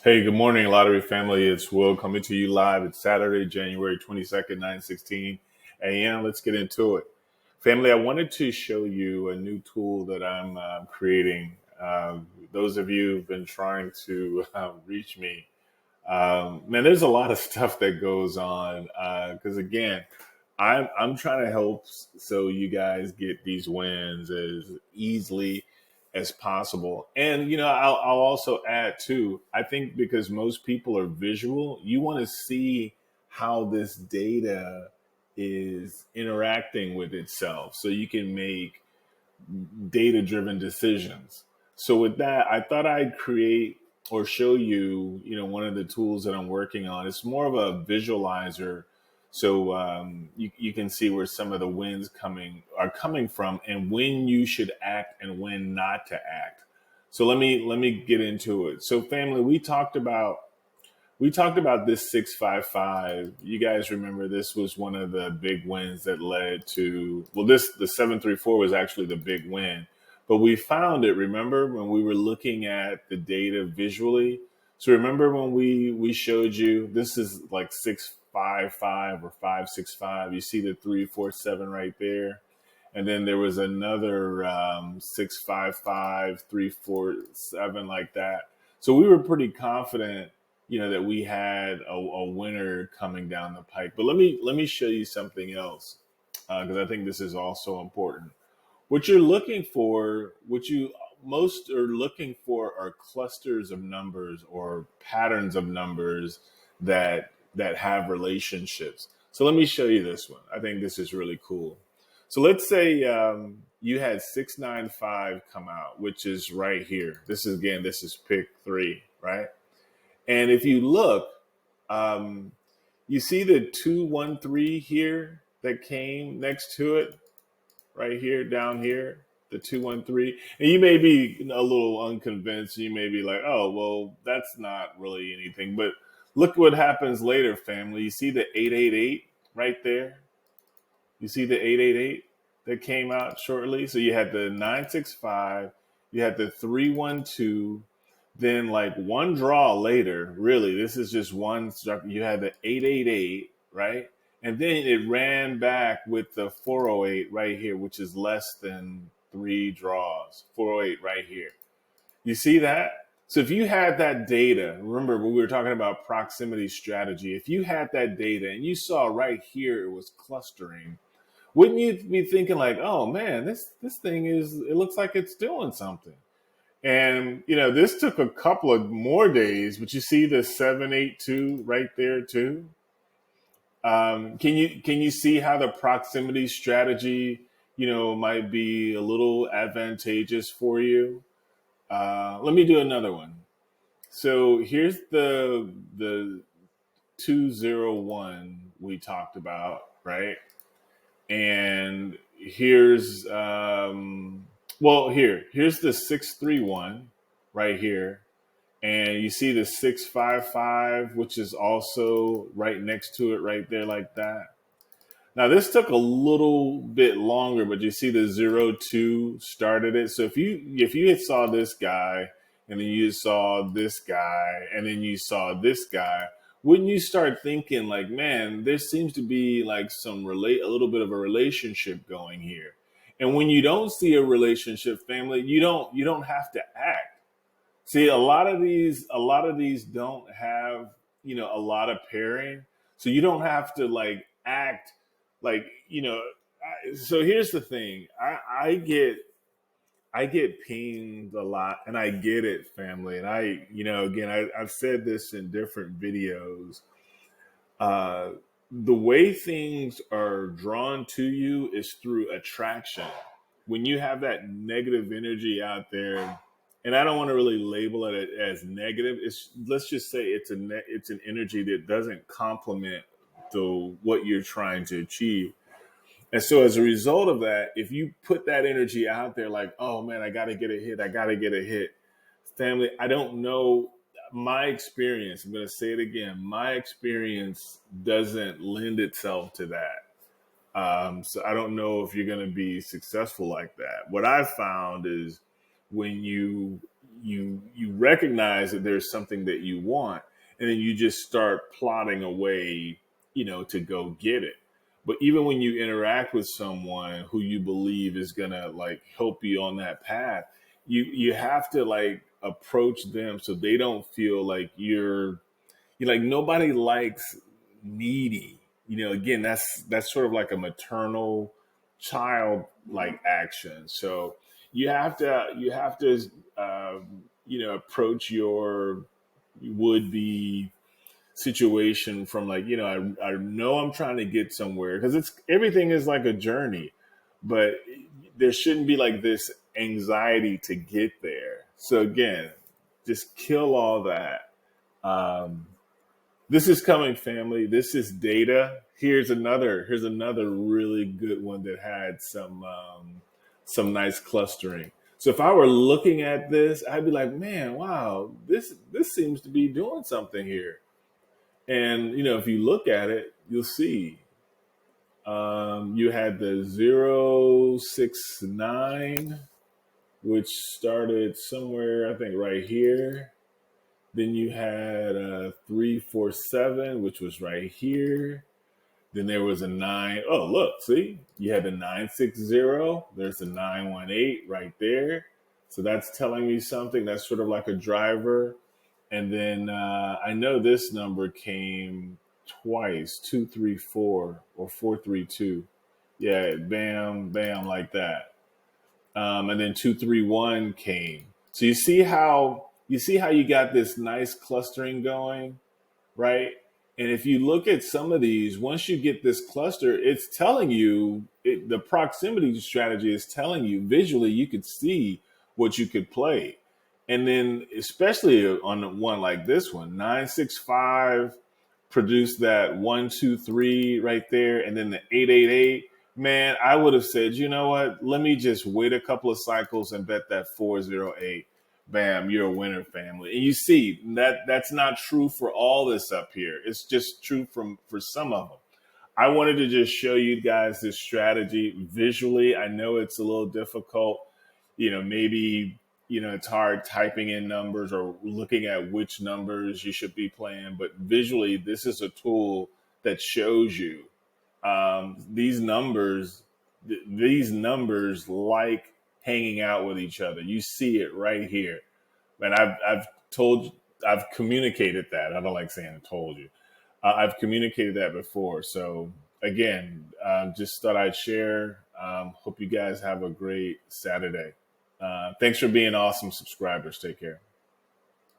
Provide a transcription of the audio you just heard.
Hey, good morning, Lottery family. It's Will coming to you live. It's Saturday, January 22nd, 9:16 a.m. Let's get into it. Family, I wanted to show you a new tool that I'm creating. Those of you who've been trying to reach me, man, there's a lot of stuff that goes on. Because again, I'm trying to help so you guys get these wins as easily as possible. And I'll also add too. I think because most people are visual, you want to see how this data is interacting with itself, so you can make data driven decisions. So with that, I thought I'd create or show you, one of the tools that I'm working on. It's more of a visualizer, so you can see where some of the wins coming from, and when you should act and when not to act. So let me get into it. So family, we talked about this 655. You guys remember this was one of the big wins that led to, well, the 734 was actually the big win. But we found it, remember, when we were looking at the data visually? So remember when we showed you this is like 655 or 565. You see the 347 right there. And then there was another 655, 347 like that. So we were pretty confident, that we had a winner coming down the pike. But let me show you something else, because I think this is also important. What you most are looking for are clusters of numbers or patterns of numbers that have relationships. So let me show you this one. I think this is really cool. So let's say you had 695 come out, which is right here. This is pick three, right? And if you look, um, you see the 213 here that came next to it, right here, down here, the 213. And you may be a little unconvinced. You may be like, oh, well, that's not really anything. But look what happens later, family. You see the 888 right there? You see the 888 that came out shortly? So you had the 965, you had the 312, then like one draw later, really, this is just one you had the 888, right? And then it ran back with the 408 right here, which is less than three draws. 408 right here. You see that? So if you had that data, remember when we were talking about proximity strategy, if you had that data and you saw right here it was clustering, wouldn't you be thinking like, oh man, this thing it looks like it's doing something. And this took a couple of more days, but you see the 782 right there too. Can you see how the proximity strategy, might be a little advantageous for you? Let me do another one. So here's the 201 we talked about, right? And here's here's the 631 right here, and you see the 655, which is also right next to it right there like that. Now this took a little bit longer, but you see the 02 started it. So if you had saw this guy, and then you saw this guy, and then you saw this guy, wouldn't you start thinking like, man, there seems to be like a little bit of a relationship going here. And when you don't see a relationship, family, you don't have to act. See, a lot of these don't have, a lot of pairing. So you don't have to like act like, so here's the thing. I get pinged a lot, and I get it, family. And again, I've said this in different videos. Uh, the way things are drawn to you is through attraction. When you have that negative energy out there, and I don't want to really label it as negative. Let's just say it's an energy that doesn't complement the what you're trying to achieve. And so as a result of that, if you put that energy out there like, oh man, I got to get a hit, I got to get a hit, family, I don't know. My experience, I'm going to say it again, my experience doesn't lend itself to that. So I don't know if you're going to be successful like that. What I've found is when you recognize that there's something that you want, and then you just start plotting a way, to go get it. But even when you interact with someone who you believe is gonna like help you on that path, you have to like approach them so they don't feel like you're like nobody likes needy. Again, that's sort of like a maternal child like action. So you have to approach your would be situation from like I know I'm trying to get somewhere because it's everything is like a journey, but there shouldn't be like this anxiety to get there. So again, just kill all that. um, this is coming, family. This is data. Here's another really good one that had some nice clustering. So if I were looking at this, I'd be like, man, wow, this seems to be doing something here. And if you look at it, you'll see you had the 069, which started somewhere, I think, right here. Then you had 347, which was right here. Then there was a nine. Oh, look, see, you had the 960. There's the 918 right there. So that's telling me something. That's sort of like a driver. And then I know this number came twice, 234 or 432. Yeah, bam, bam, like that. And then 231 came. So you see how you got this nice clustering going, right? And if you look at some of these, once you get this cluster, it's telling you the proximity strategy is telling you visually you could see what you could play. And then especially on one like this one, 965 produced that 123 right there, and then the 888. Man, I would have said, you know what? Let me just wait a couple of cycles and bet that 408. Bam, you're a winner, family. And you see that's not true for all this up here. It's just true for some of them. I wanted to just show you guys this strategy visually. I know it's a little difficult. Maybe, it's hard typing in numbers or looking at which numbers you should be playing, but visually, this is a tool that shows you these numbers like hanging out with each other. You see it right here. And I've communicated that. I don't like saying I told you. I've communicated that before. So again, just thought I'd share. Hope you guys have a great Saturday. Thanks for being awesome subscribers. Take care.